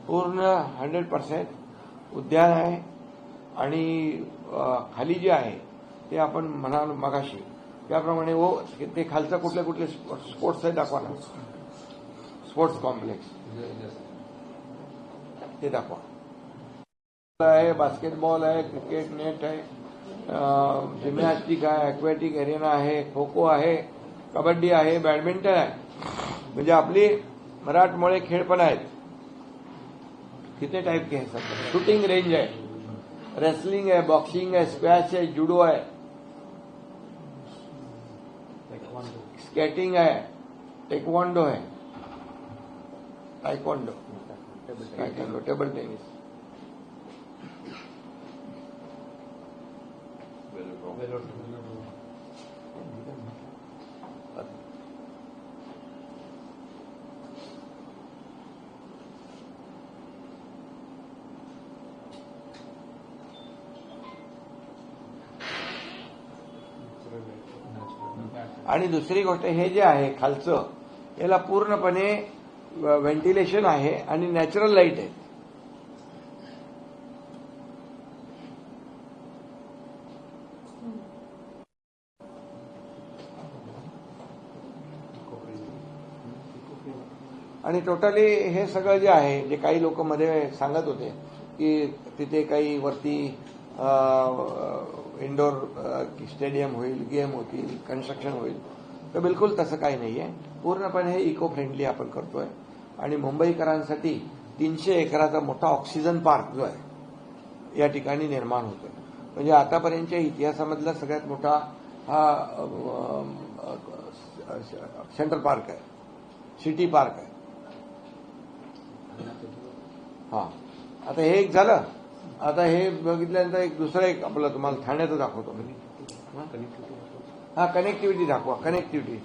पूर्ण 100% उद्यान आहे आणि खाली जे आहे ते आपण म्हणाल मगाशी त्याप्रमाणे ते खालचं कुठले कुठले स्पोर्ट्स आहे दाखवा ना. स्पोर्ट्स कॉम्प्लेक्स ते दाखवा. आहे, बास्केटबॉल आहे, क्रिकेट नेट आहे, जिमनॅस्टिक आहे, ॲक्वॅटिक एरिना आहे, खो खो आहे, कबड्डी आहे, बॅडमिंटन आहे. म्हणजे आपली मराठमोळे खेळ पण आहेत. किती टाईप के हैं सब. शूटिंग रेंज है, रेसलिंग है, बॉक्सिंग है, स्क्वैश है, जूडो है, स्केटिंग है, टेक्वांडो है, टाइक्वांडो, टेबल टेनिस. आणि दुसरी गोष्ट हे जे आहे खालचं याला पूर्णपणे व्हेंटिलेशन आहे आणि नॅचरल लाईट आहे. आणि टोटली हे सगळं जे आहे जे काही लोक मध्ये सांगत होते की तिथे काही वरती इंडोर स्टेडियम होईल, गेम होतील, कन्स्ट्रक्शन होईल, तर बिलकुल तसं काही नाहीये. पूर्णपणे हे इको फ्रेंडली आपण करतोय आणि मुंबईकरांसाठी 300 एकराचा मोठा ऑक्सिजन पार्क जो आहे या ठिकाणी निर्माण होतोय. म्हणजे आतापर्यंतच्या इतिहासामधला सगळ्यात मोठा हा सेंट्रल पार्क आहे, सिटी पार्क आहे. हा, आता हे एक झालं. आता हे बघितल्यानंतर एक दुसरं एक आपलं तुम्हाला ठाण्याचं दाखवतो. हा, कनेक्टिव्हिटी दाखवा. कनेक्टिव्हिटी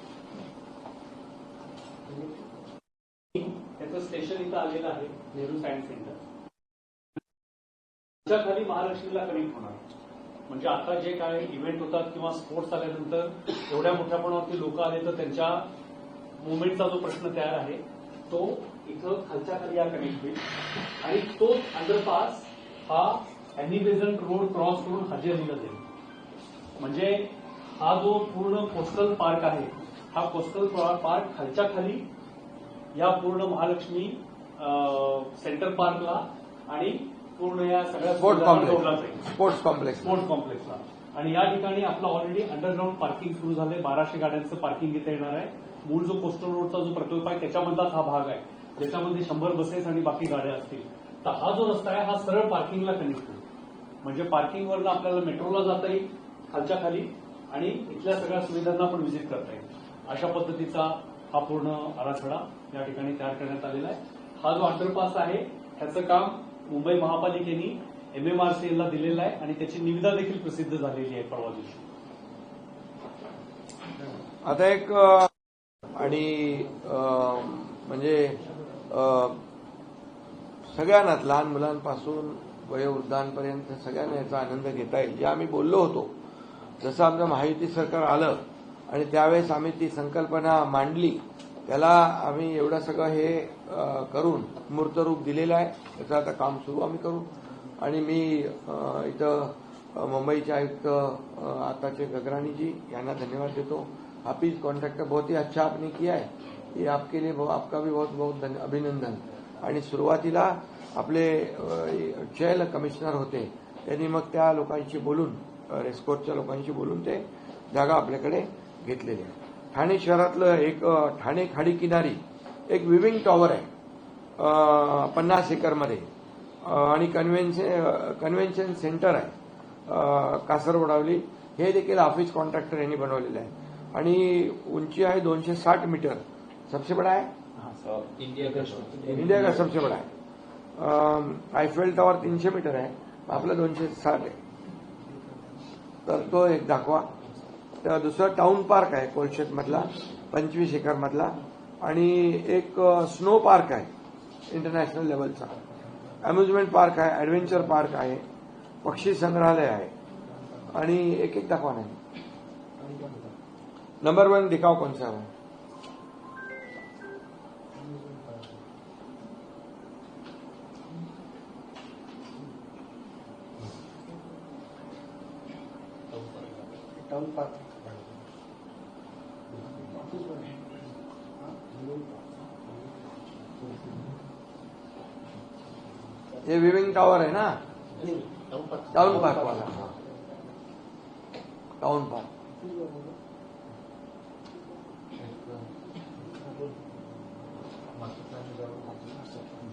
त्याचं स्टेशन इथं आलेलं आहे, नेहरू सायन्स सेंटर. त्याच्या खाली महालक्ष्मीला कनेक्ट होणार. म्हणजे आता जे काही इव्हेंट होतात किंवा स्पोर्ट्स आल्यानंतर एवढ्या मोठ्या प्रमाणावरती लोक आले तर त्यांच्या मुवमेंटचा जो प्रश्न तयार आहे तो इथं खालच्या खाली या कनेक्ट होईल. आणि तो अंडरपास हा अॅनी बेझंट रोड क्रॉस करून हाजी अलीला जाईल. म्हणजे हा जो पूर्ण कोस्टल पार्क आहे हा कोस्टल पार्क खालच्या खाली या पूर्ण महालक्ष्मी सेंटर पार्कला आणि पूर्ण या सगळ्या स्पोर्ट्स कॉम्प्लेक्सला. आणि या ठिकाणी आपलं ऑलरेडी अंडरग्राऊंड पार्किंग सुरू झालंय. 1200 गाड्यांचं पार्किंग इथे येणार आहे. मूळ जो कोस्टल रोडचा जो प्रकल्प आहे त्याच्यामधलाच हा भाग आहे ज्याच्यामध्ये 100 बसेस आणि बाकी गाड्या असतील. तर हा जो रस्ता आहे हा सरळ पार्किंगला कनेक्ट होईल. म्हणजे पार्किंगवरनं आपल्याला मेट्रोला जाता येईल खालच्या खाली आणि इथल्या सगळ्या सुविधांना पण व्हिजिट करता येईल. अशा पद्धतीचा हा पूर्ण आराखडा या ठिकाणी तयार करण्यात आलेला आहे. हा जो अंडरपास आहे त्याचं काम मुंबई महापालिकेने MMRCL दिलेलं आहे आणि त्याची निविदा देखील प्रसिद्ध झालेली आहे परवा दिवशी. आता एक आणि म्हणजे सगळ्यांनाच लहान मुलांपासून वयोवृद्धांपर्यंत सगळ्यांना याचा आनंद घेता येईल. जे आम्ही बोललो होतो, जसं आमचं महायुती सरकार आलं आणि त्यावेळेस आम्ही ती संकल्पना मांडली, त्याला आम्ही एवढं सगळं हे करून मूर्तरूप दिलेलं आहे. त्याचं आता काम सुरू आम्ही करू. आणि मी इथं मुंबईचे आयुक्त आताचे गगराणी जी यांना धन्यवाद देतो. हाफिज कॉन्ट्रॅक्टर बहुत ही अच्छा आपने किया है, ये आपके लिए आपका भी बहुत बहुत अभिनंदन. आणि सुरुवातीला आपले चेल कमिशनर होते त्यांनी मग त्या लोकांशी बोलून रेस्कोर्सच्या लोकांशी बोलून ते जागा आपल्याकडे घेतलेली आहे. ठाणे शहरातलं एक ठाणे खाडी किनारी एक विविंग टॉवर आहे 50 एकरमध्ये आणि कन्व्हेन्शन सेंटर आहे कासरवडावली. हे देखील हाफिज कॉन्ट्रॅक्टर यांनी बनवलेलं आहे आणि उंची आहे 260 मीटर. सबसे बडा है इंडिया का सबसे बडा है. आयफेल टॉवर 300 मीटर आहे, आपलं 260 आहे. तर तो एक दाखवा. तर दुसरा टाउन पार्क आहे कोलशेत मधला 25 एकर मधला आणि एक स्नो पार्क आहे इंटरनॅशनल लेवलचा. अम्युजमेंट पार्क आहे, ऍडव्हेंचर पार्क आहे, पक्षी संग्रहालय आहे आणि एक एक दाखवा. नाही नंबर 1 दिखाओ कौन सा है. टाउन पार्क ये विविंग टावर है ना, टाउन पार्क वाला, हाँ टाउन पार्क।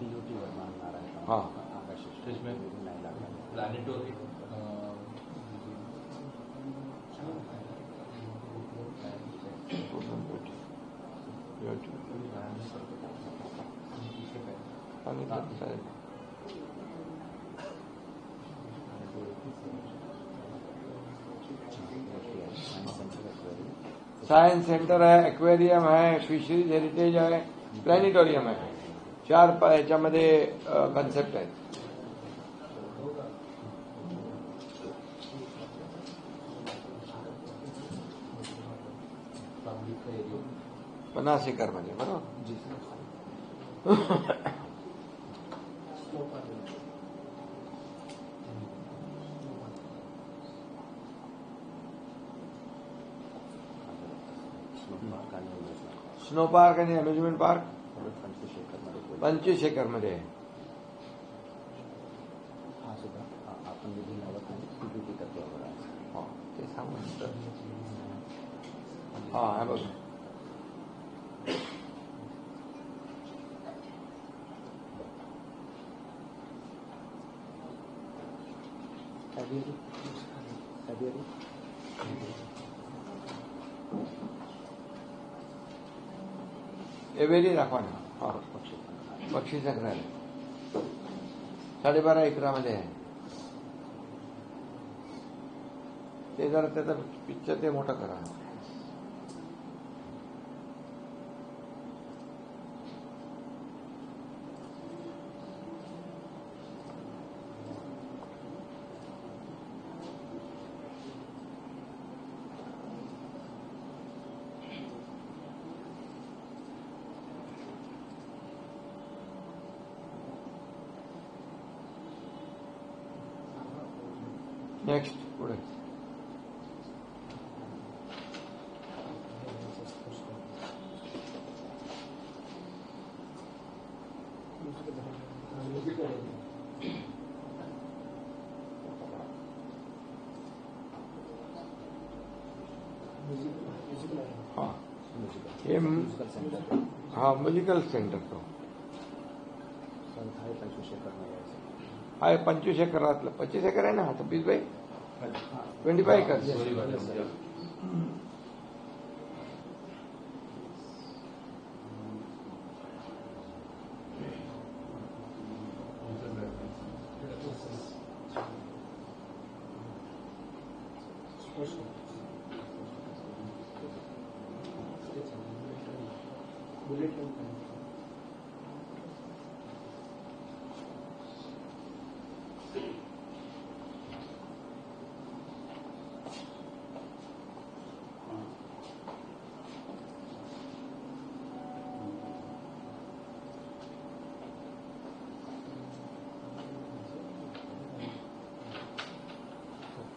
DOT वर मारणार आहे. हाँ आकाश इसमें नाही लागणार. प्लॅनेटोरियम साइंस सेंटर है, एक्वेरियम है, फिशरीज हेरिटेज है, प्लॅनेटोरियम है, 4 याच्यामध्ये कन्सेप्ट आहेत. पब्लिक एरिया 50 एकर मध्ये, बरोबर. स्नो पार्क आणि अम्युजमेंट पार्क 25 एकर मध्ये आहे. हा सुद्धा आपण निधी लावत नाही, PPP तत्वावर आहे. हा, ते सांगू. हा हे बघ, एवेरी दाखवा ना. हा, पक्षी संग्रहालय 12.5 एकरामध्ये आहे. ते जरा त्याचं पिक्चर ते मोठं करा. नेक्स्ट पुढे हा हे हा म्युझिकल सेंटर तो आहे 25 एकर मध्ये आहे. हा 25 एकरातलं 25 एकर आहे ना. आता 20 बाय 25 एकर.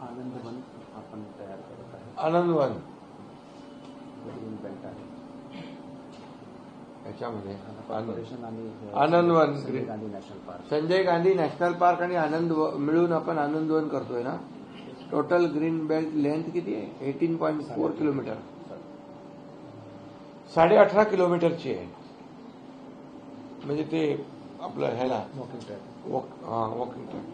आनंदवन आपण तयार करत आहे. आनंदवन ग्रीन बेल्ट आहे. याच्यामध्ये कॉर्पोरेशन आणि Anandvan Sanjay green, Gandhi national park. Sanjay Gandhi national park आणि आनंद मिळून आपण आनंदवन करतोय ना. टोटल ग्रीन बेल्ट लेंथ किती आहे? 18.4 किलोमीटर, 18.5 किलोमीटरची आहे. म्हणजे ते आपलं ह्याला वॉकिंग ट्रॅक. Walking track.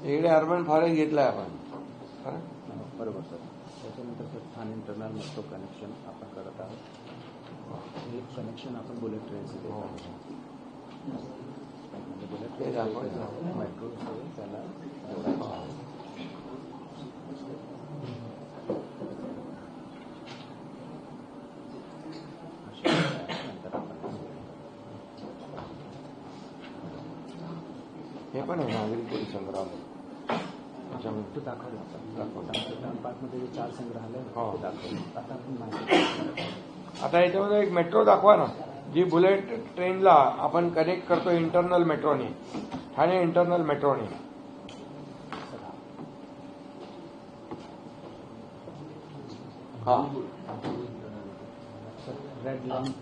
इकडे अर्बन फॉरेस्ट घेतलाय आपण. बरोबर सर. त्याच्यानंतर sir Thane internal metro connection आपण करत आहोत. हे कनेक्शन आपण बुलेट ट्रेनचे देत आहोत. बुलेट ते ट्रेन दाखवायचं. मेट्रो त्याला जोडायचं. नंतर आपण हे पण आहे नागरी पोलीस संग्रहालय. त्याच्यामध्ये तो दाखवला दाखवला. आमच्या पार्कमध्ये जे 4 संग्रहालय हो. ते दाखवलं. आता आपण माहिती आता याच्यामध्ये एक मेट्रो दाखवा ना, जी बुलेट ट्रेनला आपण कनेक्ट करतो इंटरनल मेट्रोने, ठाणे इंटरनल मेट्रोने. हा रेड लाईन सर,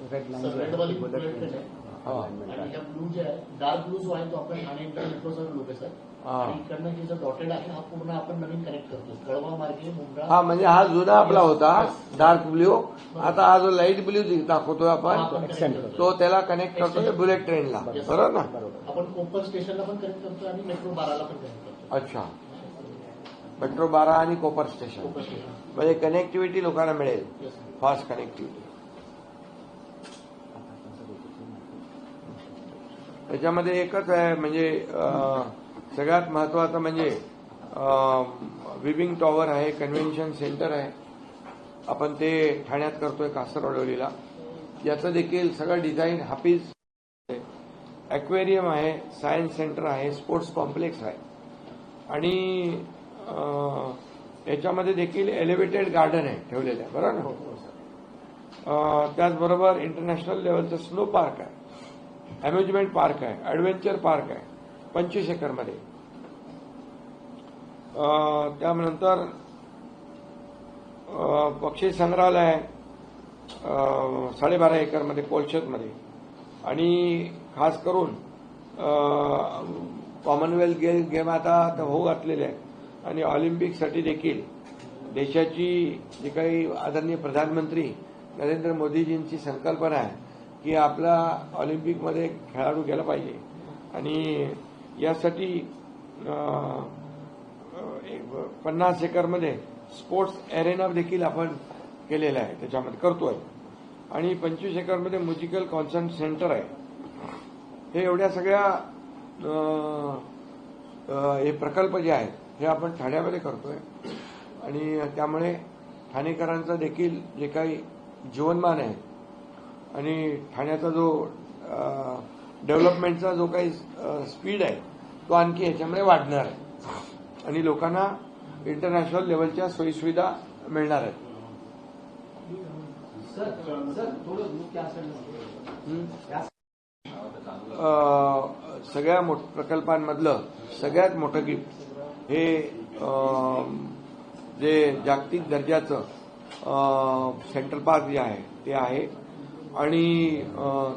रेड वाली बुलेट ट्रेन आहे. हा. आणि ह्या ब्लू जे आहे, डार्क ब्लू जो आहे तो आपण ठाणे इंटरनेटचा लोक आहे सर. हा. आणि इकडनं हे जो डॉटेड आहे हा पूर्ण आपण नवीन कनेक्ट करतो. कळवा मार्गे मुंब्रा. हा, म्हणजे हा जुना आपला होता डार्क ब्ल्यू. आता हा जो लाईट ब्ल्यू दाखवतोय आपण, एक्सटेंड करतो. तो त्याला कनेक्ट करतोय बुलेट ट्रेनला, बरोबर ना? आपण कोपर स्टेशनला पण कनेक्ट करतो आणि मेट्रो 12ला पण कनेक्ट करतो. अच्छा, मेट्रो 12 आणि कोपर स्टेशन, कोपर स्टेशन. म्हणजे कनेक्टिव्हिटी लोकांना मिळेल, Yes. Fast connectivity. त्याच्यामध्ये एकच आहे, म्हणजे सगळ्यात महत्वाचं म्हणजे विविंग टॉवर आहे, कन्व्हेन्शन सेंटर आहे, आपण ते ठाण्यात करतोय कासरवडोलीला. याचं देखील सगळं डिझाईन हाफिज. ॲक्वेरियम आहे, सायन्स सेंटर आहे, स्पोर्ट्स कॉम्प्लेक्स आहे आणि याच्यामध्ये देखील एलिव्हेटेड गार्डन आहे ठेवलेलं आहे, बरोबर ना? त्याचबरोबर इंटरनॅशनल लेवलचं स्नो पार्क आहे, अम्युजमेंट पार्क आहे, ॲडव्हेंचर पार्क आहे 25 एकरमध्ये. त्यानंतर पक्षी संग्रहालय आहे 12.5 एकरमध्ये कोलशतमध्ये. आणि खास करून कॉमनवेल्थ गेम आता होऊ घातलेले आहेत आणि ऑलिम्पिकसाठी देखील देशाची जी काही आदरणीय प्रधानमंत्री नरेंद्र मोदीजींची संकल्पना आहे की आपला ऑलिम्पिकमध्ये खेळाडू गेला पाहिजे आणि यासाठी 50 एकरमध्ये स्पोर्ट्स एरेना देखील आपण केलेला आहे, त्याच्यामध्ये करतोय. आणि 25 एकरमध्ये म्युझिकल कॉन्सर्ट सेंटर आहे. हे एवढ्या सगळ्या हे प्रकल्प जे आहेत हे आपण ठाण्यामध्ये करतोय आणि त्यामुळे ठाणेकरांचं देखील जे काही जीवनमान आहे आणि ठाण्याचा जो डेव्हलपमेंटचा जो काही स्पीड आहे तो आणखी याच्यामुळे वाढणार आहे आणि लोकांना इंटरनॅशनल लेवलच्या सोयीसुविधा मिळणार आहेत. सगळ्या प्रकल्पांमधलं सगळ्यात मोठं गिफ्ट हे जे जागतिक दर्जाचं सेंट्रल पार्क जे आहे ते आहे आणि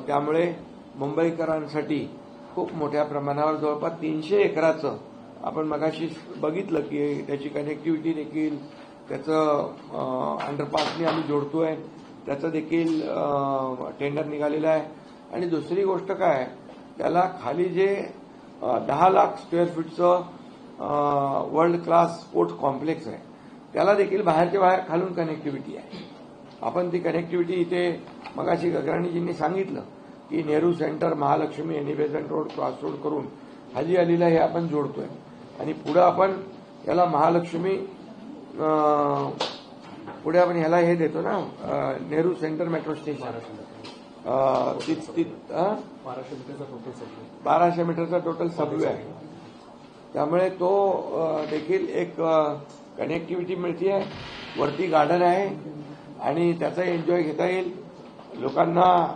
त्यामुळे मुंबईकरांसाठी खूप मोठ्या प्रमाणावर जवळपास 300 एकराचं आपण मगाशी बघितलं की त्याची कनेक्टिव्हिटी देखील त्याचं अंडरपासने आम्ही जोडतोय, त्याचं देखील टेंडर निघालेलं आहे. आणि दुसरी गोष्ट काय, त्याला खाली जे 10 लाख स्क्वेअर फीटचं वर्ल्ड क्लास स्पोर्ट्स कॉम्प्लेक्स आहे त्याला देखील बाहेरच्या बाहेर खालून कनेक्टिव्हिटी आहे. आपण ती कनेक्टिव्हिटी इथे मगाशी गगराणीजींनी सांगितलं की Nehru centre, Mahalakshmi, any Besant road, cross road करून हाजी अलीला हे आपण जोडतोय आणि पुढं आपण याला महालक्ष्मी, पुढे आपण ह्याला हे देतो ना नेहरू सेंटर मेट्रो स्टेशन. 1200 मीटरचा टोटल सबवे आहे. त्यामुळे तो देखील एक कनेक्टिव्हिटी मिळते आहे, वरती गार्डन आहे आणि त्याचा एन्जॉय घेता येईल. लोकांना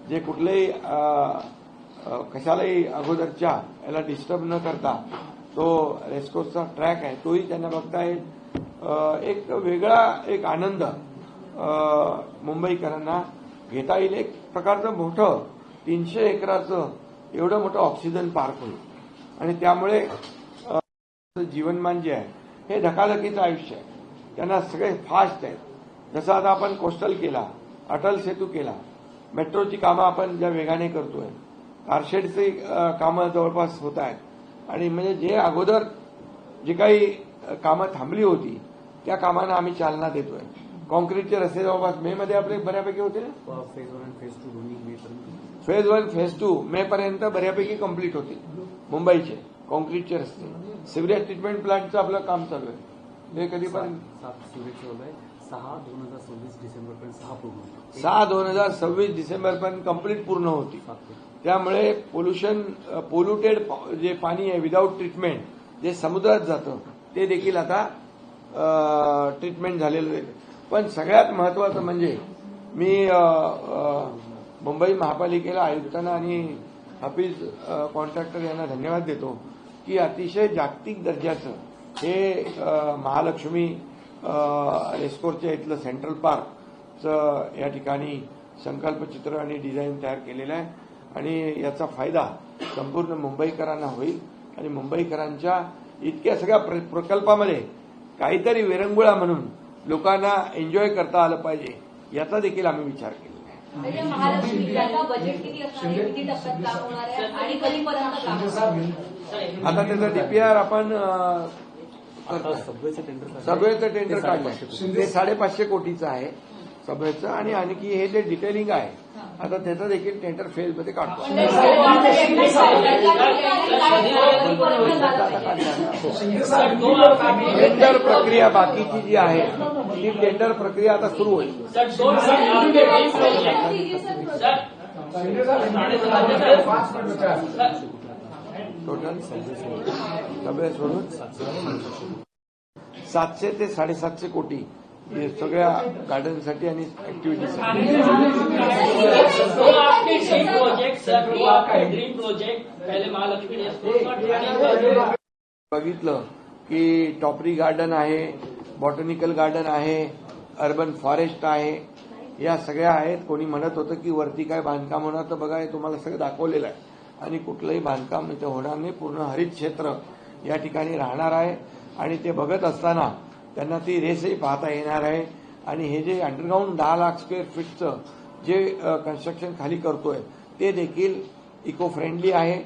जे कुठलेही कशालाही अगोदरच्या याला डिस्टर्ब न करता तो रेस्कोर्सचा ट्रॅक आहे तोही त्यांना बघता येईल. एक वेगळा एक आनंद मुंबईकरांना घेता येईल. एक प्रकारचं मोठं 300 एकराचं एवढं मोठं ऑक्सिजन पार्क होईल आणि त्यामुळे जीवनमान जे आहे हे धकाधकीचं आयुष्य आहे, त्यांना सगळे फास्ट आहेत. जसं आता आपण कोस्टल केला, अटल सेतू केला, मेट्रोची कामं आपण ज्या वेगाने करतोय, कारशेडची कामं जवळपास होत आहेत आणि म्हणजे जे अगोदर जी काही कामं थांबली होती त्या कामांना आम्ही चालना देतोय. कॉन्क्रीटचे रस्ते जवळपास मे मध्ये आपले बऱ्यापैकी होते ना, फेज 1 आणि फेज 2 दोन्ही मेपर्यंत. फेज 1 फेज 2 मे पर्यंत बऱ्यापैकी कंप्लीट होतील मुंबईचे कॉन्क्रीटचे रस्ते. सिव्हरेज ट्रीटमेंट प्लांटचं आपलं काम चालू आहे. हे कधीपर्यंत 7 सिव्हरेज चालू आहे. 6/2026 डिसेंबरपर्यंत 6 पूर्ण होईल. 6/2026 डिसेंबरपर्यंत कंप्लीट पूर्ण होती. त्यामुळे पोल्युटेड जे पाणी आहे विदाऊट ट्रीटमेंट जे समुद्रात जातं ते देखील आता ट्रीटमेंट झालेलं आहे. पण सगळ्यात महत्वाचं म्हणजे मी मुंबई महापालिकेला, आयुक्तांना आणि हाफिज कॉन्ट्रॅक्टर यांना धन्यवाद देतो की अतिशय जागतिक दर्जाचं हे महालक्ष्मी रेस्कोर्सच्या इथलं सेंट्रल पार्कचं या ठिकाणी संकल्पचित्र आणि डिझाईन तयार केलेलं आहे आणि याचा फायदा संपूर्ण मुंबईकरांना होईल आणि मुंबईकरांच्या इतक्या सगळ्या प्रकल्पामध्ये काहीतरी विरंगुळा म्हणून लोकांना एन्जॉय करता आलं पाहिजे याचा देखील आम्ही विचार केला आहे. महालक्ष्मीचा बजेट किती असणार आहे, किती टप्प्यात काम होणार आहे आणि कधीपर्यंत काम होणार आहे? आता त्याचा डीपीआर आपण सबवेचं टेंडर काढलंय. ते 550 कोटीचं आहे सबवेचं आणि आणखी हे जे डिटेलिंग आहे आता त्याचं देखील टेंडर फेजमध्ये काढतो. टेंडर प्रक्रिया बाकीची जी आहे ती टेंडर प्रक्रिया आता सुरू होईल. टोटल सगळे सोडून 700 ते 750 कोटी हे सगळ्या गार्डनसाठी आणि ऍक्टिव्हिटीसाठी. बघितलं की टॉपरी गार्डन आहे, बॉटनिकल गार्डन आहे, अर्बन फॉरेस्ट आहे, या सगळ्या आहेत. कोणी म्हणत होतं की वरती काय बांधकाम होणार, तर बघा हे तुम्हाला सगळं दाखवलेलं आहे आणि कुठलंही बांधकाम इथं होणार नाही. पूर्ण हरित क्षेत्र या ठिकाणी राहणार आहे आणि ते बघत असताना त्यांना ती रेसही पाहता येणार आहे. आणि हे जे अंडरग्राऊंड 10 लाख स्क्वेअर फीटचं जे कन्स्ट्रक्शन खाली करतोय ते देखील इको फ्रेंडली आहे,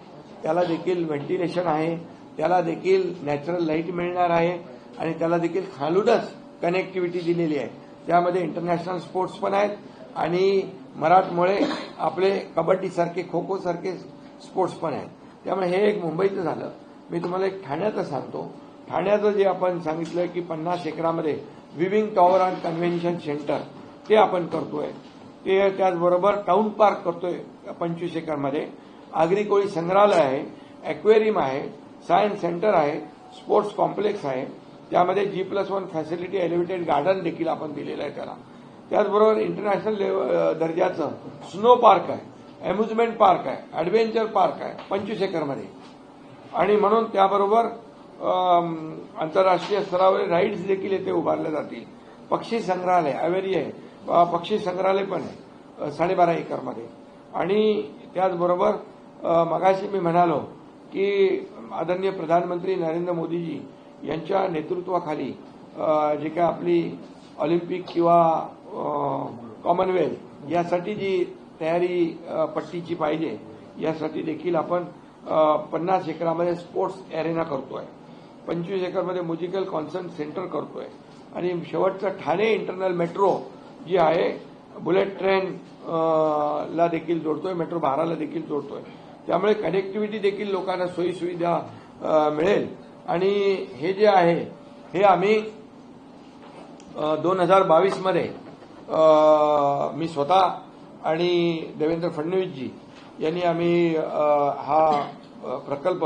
त्याला देखील व्हेंटिलेशन आहे, त्याला देखील नॅचरल लाईट मिळणार आहे आणि त्याला देखील खालूनच कनेक्टिव्हिटी दिलेली आहे. त्यामध्ये इंटरनॅशनल स्पोर्ट्स पण आहेत आणि मराठमोळे आपले कबड्डीसारखे, खो खो सारखे स्पोर्ट्स पण आहेत. त्यामुळे हे एक मुंबईचं झालं. मी तुम्हाला एक ठाण्याचं सांगतो. ठाण्याचं जे आपण सांगितलं की 50 एकरामध्ये viewing tower and convention centre ते आपण करतोय. ते त्याचबरोबर टाउन पार्क करतोय 25 एकरमध्ये. आगरी कोळी संग्रहालय आहे, ॲक्वेरियम आहे, सायन्स सेंटर आहे, स्पोर्ट्स कॉम्प्लेक्स आहे. त्यामध्ये G+1 फॅसिलिटी एलिव्हेटेड गार्डन देखील आपण दिलेलं आहे त्याला. त्याचबरोबर इंटरनॅशनल दर्जाचं स्नो पार्क आहे, अम्युजमेंट पार्क आहे, ॲडव्हेंचर पार्क आहे 25 एकरमध्ये. आणि म्हणून त्याबरोबर आंतरराष्ट्रीय स्तरावर राईड्स देखील येथे उभारल्या जातील. पक्षी संग्रहालय अवेरी आहे, पक्षी संग्रहालय पण आहे 12.5 एकरमध्ये. आणि त्याचबरोबर मगाशी मी म्हणालो की आदरणीय प्रधानमंत्री नरेंद्र मोदीजी यांच्या नेतृत्वाखाली जे काय आपली ऑलिम्पिक किंवा कॉमनवेल्थ यासाठी जी तयारी पट्टीची पाहिजे यासाठी देखील आपण 50 एकरामध्ये स्पोर्ट्स एरेना करतोय, 25 एकरमध्ये म्युझिकल कॉन्सर्ट सेंटर करतोय आणि शेवटचं ठाणे इंटरनल मेट्रो जी आहे बुलेट ट्रेन ला देखील जोडतोय, मेट्रो 12ला देखील जोडतोय. त्यामुळे कनेक्टिव्हिटी देखील लोकांना सोयीसुविधा मिळेल. आणि हे जे आहे हे आम्ही 2022 मध्ये मी स्वतः आणि देवेंद्र फडणवीसजी यांनी आम्ही हा प्रकल्प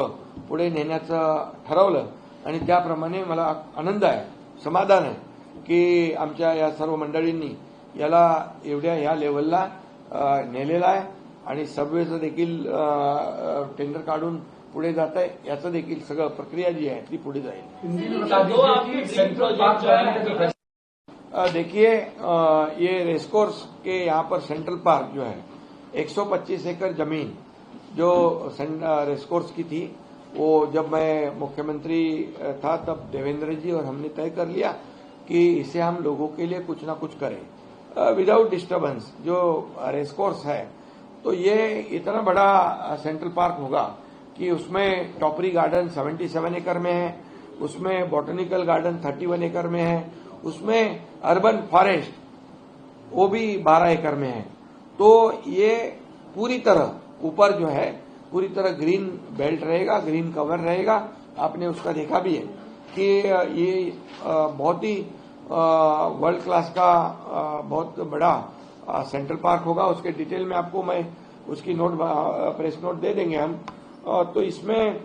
पुढे नेण्याचं ठरवलं आणि त्याप्रमाणे मला आनंद आहे, समाधान आहे की आमच्या या सर्व मंडळींनी याला एवढ्या ह्या लेवलला नेलेला आहे आणि सबवेचं देखील टेंडर काढून पुढे जात आहे. याचं देखील सगळं प्रक्रिया जी आहे ती पुढे जाईल. देखिए ये रेसकोर्स के यहाँ पर सेंट्रल पार्क जो है 125 एकड़ जमीन जो रेसकोर्स की थी वो जब मैं मुख्यमंत्री था तब देवेंद्र जी और हमने तय कर लिया कि इसे हम लोगों के लिए कुछ ना कुछ करें विदाउट डिस्टर्बेंस. जो रेसकोर्स है तो ये इतना बड़ा सेंट्रल पार्क होगा कि उसमें टॉपरी गार्डन 77 एकड़ में है, उसमें बॉटनिकल गार्डन 31 एकड़ में है, उसमें अर्बन फॉरेस्ट वो भी 12 एकड़ में है. तो ये पूरी तरह ऊपर जो है पूरी तरह ग्रीन बेल्ट रहेगा, ग्रीन कवर रहेगा. आपने उसका देखा भी है कि ये बहुत ही वर्ल्ड क्लास का बहुत बड़ा सेंट्रल पार्क होगा. उसके डिटेल में आपको मैं उसकी नोट प्रेस नोट दे देंगे हम. तो इसमें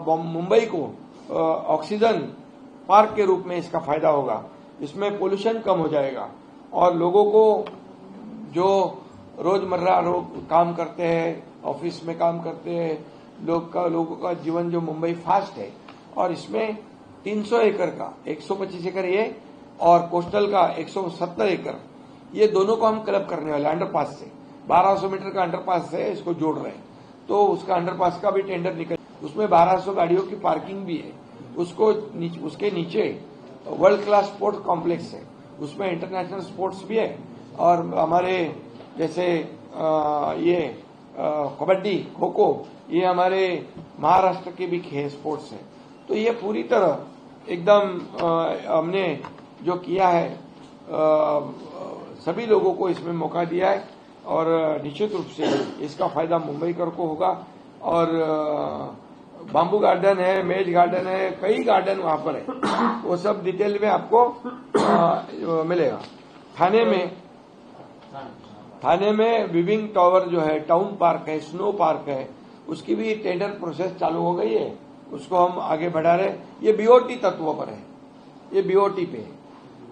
मुंबई को ऑक्सीजन पार्क के रूप में इसका फायदा होगा। इसमें पोल्यूशन कम हो जाएगा और लोगों को जो रोजमर्रा लोग काम करते हैं, ऑफिस में काम करते हैं, लोगों का जीवन जो मुंबई फास्ट है और इसमें 300 एकड़ का 125 एकड़ ये और कोस्टल का 170 एकड़ ये दोनों को हम क्लब करने वाले अंडरपास से 1200 मीटर का अंडरपास है, इसको जोड़ रहे हैं। तो उसका अंडरपास का भी टेंडर निकल, उसमें 1200 गाड़ियों की पार्किंग भी है। उसके नीचे वर्ल्ड क्लास स्पोर्ट्स कॉम्प्लेक्स है, उसमें इंटरनेशनल स्पोर्ट्स भी है और हमारे जैसे ये कबड्डी, खो खो, ये हमारे महाराष्ट्र के भी खेल स्पोर्ट्स है। तो ये पूरी तरह एकदम हमने जो किया है, सभी लोगों को इसमें मौका दिया है और निश्चित रूप से इसका फायदा मुंबईकर को होगा। और बाम्बू गार्डन है, मेज गार्डन है, कई गार्डन वहां पर है, वो सब डिटेल में आपको मिलेगा। थाने में विविंग टावर जो है, टाउन पार्क है, स्नो पार्क है, उसकी भी टेंडर प्रोसेस चालू हो गई है, उसको हम आगे बढ़ा रहे हैं। ये बीओटी तत्व पर है, ये बीओटी पे है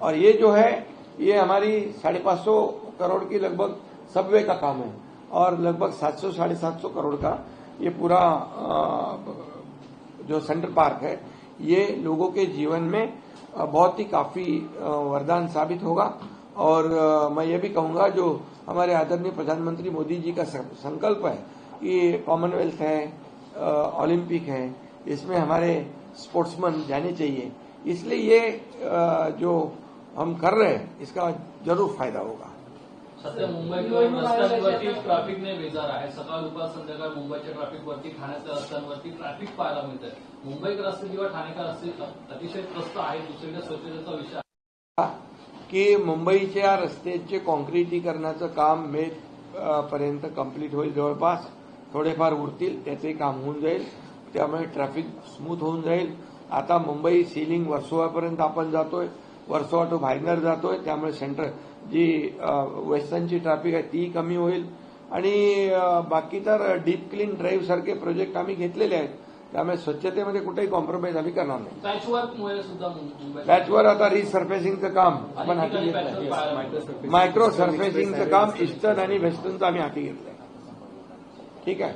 और ये जो है ये हमारी 550 करोड़ की लगभग सबवे का काम है और लगभग 700-750 करोड़ का ये पूरा जो सेंट्रल पार्क है, ये लोगों के जीवन में बहुत ही काफी वरदान साबित होगा। और मैं ये भी कहूंगा जो हमारे आदरणीय प्रधानमंत्री मोदी जी का संकल्प है कि कॉमनवेल्थ है, ओलंपिक है, इसमें हमारे स्पोर्ट्समैन जाने चाहिए, इसलिए ये जो हम कर रहे हैं इसका जरूर फायदा होगा। सध्या मुंबईकर रस्त्यांवरती ट्रॅफिकने बेजार आहे। सकाळ दुपार संध्याकाळ मुंबईच्या ट्रॅफिकवरती, ठाण्याच्या रस्त्यांवरती ट्रॅफिक पाहायला मिळतंय। मुंबईकर रस्ते किंवा ठाणेकर रस्ते अतिशय त्रस्त आहेत। दुसरीकडे स्वच्छतेचा विषय की मुंबईच्या रस्त्याचे कॉन्क्रिटीकरणाचं काम मे पर्यंत कंप्लीट होईल, जवळपास थोडेफार उरतील, त्याचे काम होऊन जाईल, त्यामुळे ट्रॅफिक स्मूथ होऊन जाईल। आता मुंबई सीलिंग वर्सोवापर्यंत आपण जातोय, वर्सोवा टू भाईंदर जातोय, त्यामुळे सेंट्रल जी वेस्टर्नची ट्रॅफिक आहे ती कमी होईल आणि बाकी तर डीप क्लीन ड्राईव्ह सारखे प्रोजेक्ट आम्ही घेतलेले आहेत, त्यामुळे स्वच्छतेमध्ये कुठेही कॉम्प्रोमाइज आम्ही करणार नाही। पॅचवर्कमुळे सुद्धा मुंबई पॅचवर आता रिसर्फेसिंगचं काम आपण हाती घेतलंय, मायक्रो सर्फेसिंगचं काम ईस्टर्न आणि वेस्टर्नचं आम्ही हाती घेतलंय। ठीक आहे,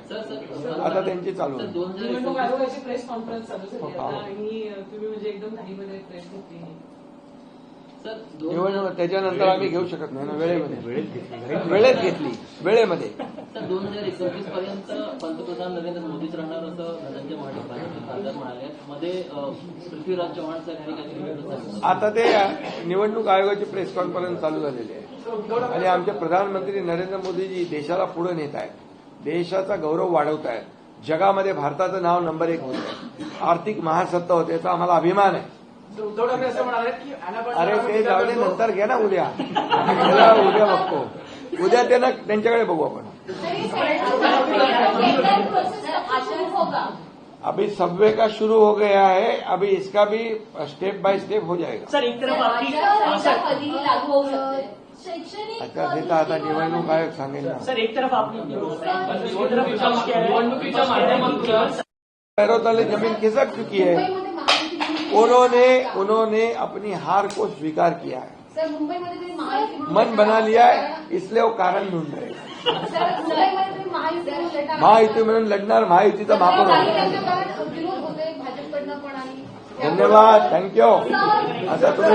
आता त्यांची चालू आहे। निवडणूक आयोगाची प्रेस कॉन्फरन्स चालू झाली आता आणि तुम्ही म्हणजे एकदम घाईमध्ये प्रेस घेतली। निवडणूक त्याच्यानंतर आम्ही घेऊ शकत नाही ना, वेळेत घेतली, वेळेमध्ये। तर 2029 पर्यंत पंतप्रधान नरेंद्र मोदीच राहणार असं धनंजय महाडिक म्हणाले। मध्ये पृथ्वीराज चव्हाण सर आता ते निवडणूक आयोगाची प्रेस कॉन्फरन्स चालू झालेली आहे आणि आमचे प्रधानमंत्री नरेंद्र मोदीजी देशाला पुढे नेत आहेत, देशाचा गौरव वाढवत आहेत, जगामध्ये भारताचं नाव नंबर 1 होत आहे, आर्थिक महासत्ता होते, याचा आम्हाला अभिमान आहे। उद्धव ठाकरे असं म्हणाले की अरे ते जाऊ दे, नंतर घ्या ना, उद्या बघतो, उद्या त्यांच्याकडे बघू आपण। अभी सबवे का शुरू हो गया है, अभी इसका भी स्टेप बाय स्टेप हो जाएगा। सर एक तरफ कधीही लागू होऊ शकते शैक्षणिक आता आता निवडणूक आयोग सांगेल ना। सर एक तरफ आप निवडणुकीच्या माध्यमातून पैरों जमीन खिसक चुकी है, उन्होंने अपनी हार को स्वीकार किया है, सर मुंबईमध्ये तुम्ही महायुती मन बना लिया है, इसलिए वो कारण ढूंढ रहे हैं। सर मुंबईमध्ये तुम्ही महायुती महायुती म्हणून लढणार, महायुतीचा महापौर होणार। विरोध होते भाजपकडनं पण आणि धन्यवाद, थँक्यू। आता तुम्ही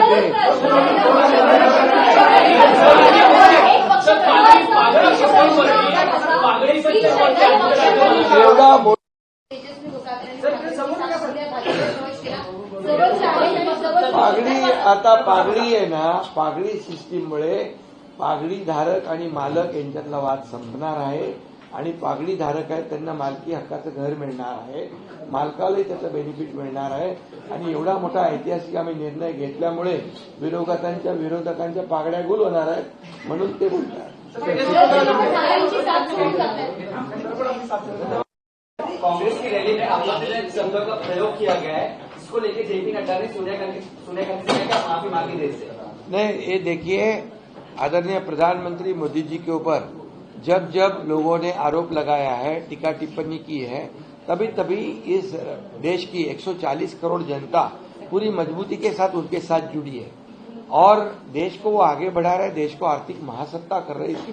एवढा तेजस्वी पागडी, आता पागडी आहे ना, पागडी सिस्टीममुळे पागडी धारक आणि मालक यांच्यातला वाद संपणार आहे आणि पागडी धारक आहे त्यांना मालकी हक्काचं घर मिळणार आहे, मालकालाही त्याचं बेनिफिट मिळणार आहे आणि एवढा मोठा ऐतिहासिक आम्ही निर्णय घेतल्यामुळे विरोधकांच्या पागड्या गुल होणार आहेत, म्हणून ते बोलतात। कांग्रेस की रैली में आप लोगों ने एक शब्द का प्रयोग किया गया है, इसको लेकर जेपी नड्डा ने सोनिया गांधी से क्या माफी मांगी देश से? नहीं, ये देखिए, आदरणीय प्रधानमंत्री मोदी जी के ऊपर जब जब लोगों ने आरोप लगाया है, टीका टिप्पणी की है, तभी इस देश की 140 करोड़ जनता पूरी मजबूती के साथ उनके साथ जुड़ी है और देश को वो आगे बढ़ा रहे, देश को आर्थिक महासत्ता कर रहे। इसकी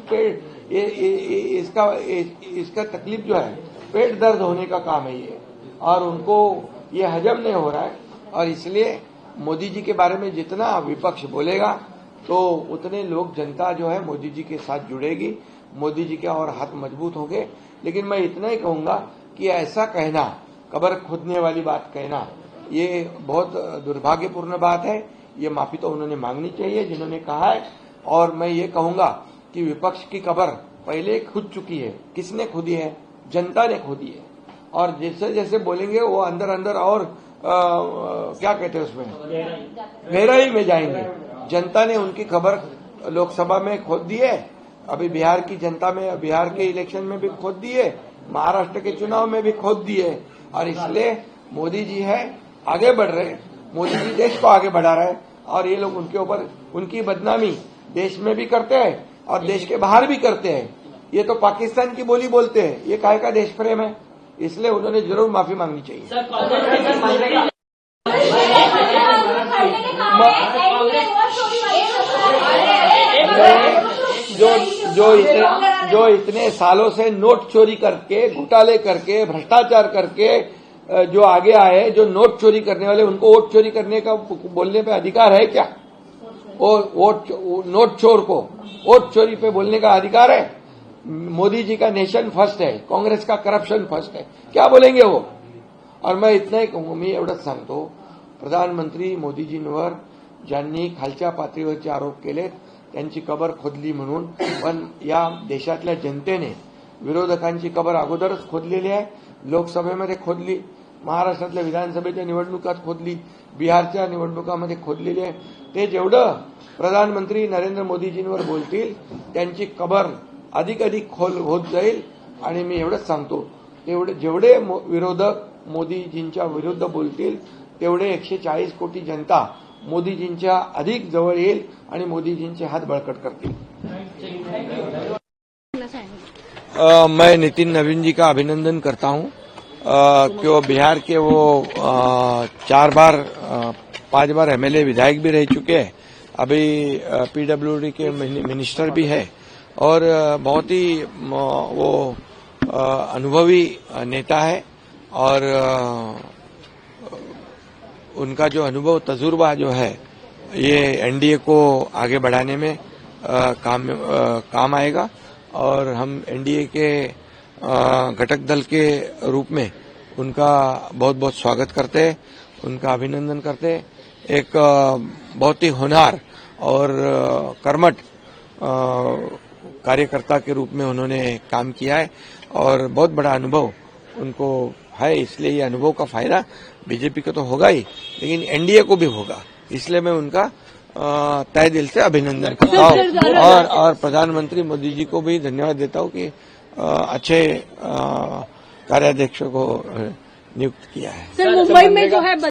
इसका तकलीफ जो है पेट दर्द होने का काम है ये, और उनको ये हजम नहीं हो रहा है। और इसलिए मोदी जी के बारे में जितना विपक्ष बोलेगा तो उतने लोग, जनता जो है मोदी जी के साथ जुड़ेगी, मोदी जी के और हाथ मजबूत होंगे। लेकिन मैं इतना ही कहूंगा कि ऐसा कहना, कब्र खोदने वाली बात कहना, ये बहुत दुर्भाग्यपूर्ण बात है। ये माफी तो उन्होंने मांगनी चाहिए जिन्होंने कहा है। और मैं ये कहूंगा कि विपक्ष की कब्र पहले खुद चुकी है। किसने खोदी है? जनता ने खोदी है। और जैसे जैसे बोलेंगे वो अंदर अंदर और क्या कहते हैं उसमें, गहराई में जाएंगे। जनता ने उनकी खबर लोकसभा में खोद दी है, अभी बिहार की जनता में, बिहार के इलेक्शन में भी खोद दी है, महाराष्ट्र के चुनाव में भी खोद दी है। और इसलिए मोदी जी है, आगे बढ़ रहे, मोदी जी देश को आगे बढ़ा रहे और ये लोग उनके ऊपर, उनकी बदनामी देश में भी करते हैं और देश के बाहर भी करते हैं। ये तो पाकिस्तान की बोली बोलते हैं, ये काहे का देश प्रेम है? इसलिए उन्होंने जरूर माफी मांगनी चाहिए। जो इतने सालों से नोट चोरी करके, घोटाले करके, भ्रष्टाचार करके जो आगे आए, जो नोट चोरी करने वाले, उनको वोट चोरी करने का बोलने पे अधिकार है क्या? नोट चोर को वोट चोरी पे बोलने का अधिकार है? मोदी जी का नेशन फर्स्ट है, काँग्रेस का करप्शन फर्स्ट है, क्या बोलेंगे वो? और मैं इतना ही कहूंगा, मी एवढंच सांगतो, प्रधानमंत्री मोदीजींवर ज्यांनी खालच्या पातळीवरचे आरोप केलेत त्यांची कबर खोदली म्हणून, पण या देशातल्या जनतेने विरोधकांची कबर अगोदरच खोदलेली आहे। लोकसभेमध्ये खोदली, महाराष्ट्रातल्या विधानसभेच्या निवडणुकात खोदली, बिहारच्या निवडणुकामध्ये खोदलेली आहे। ते जेवढं प्रधानमंत्री नरेंद्र मोदीजींवर बोलतील त्यांची कबर अधिक खोल होत जाईल। आणि मी एवढंच सांगतो, जेवढे विरोधक मोदीजींच्या विरुद्ध बोलतील तेवढे 140 कोटी जनता मोदीजींच्या अधिक जवळ येईल आणि मोदीजींचे हात बळकट करतील। मैं नितिन नवीन जी का अभिनंदन करता हूं कि वो बिहार के वो 5 बार एमएलए विधायक भी रह चुके हैं, अभी पीडब्ल्यूडी के मिनिस्टर भी है और बहुत ही वो अनुभवी नेता है। और उनका जो अनुभव, तजुर्बा जो है, ये एनडीए को आगे बढ़ाने में काम आएगा। और हम एनडीए के घटक दल के रूप में उनका बहुत बहुत स्वागत करते हैं, उनका अभिनंदन करते हैं। एक बहुत ही होनहार और कर्मठ कार्यकर्ता के रूप में उन्होंने काम किया है और बहुत बड़ा अनुभव उनको है। इसलिए ये अनुभव का फायदा बीजेपी को तो होगा ही, लेकिन एनडीए को भी होगा। इसलिए मैं उनका तहे दिल से अभिनंदन करता हूँ और प्रधानमंत्री मोदी जी को भी धन्यवाद देता हूँ कि अच्छे कार्याध्यक्ष को नियुक्त किया है। सर, मुंबई में जो है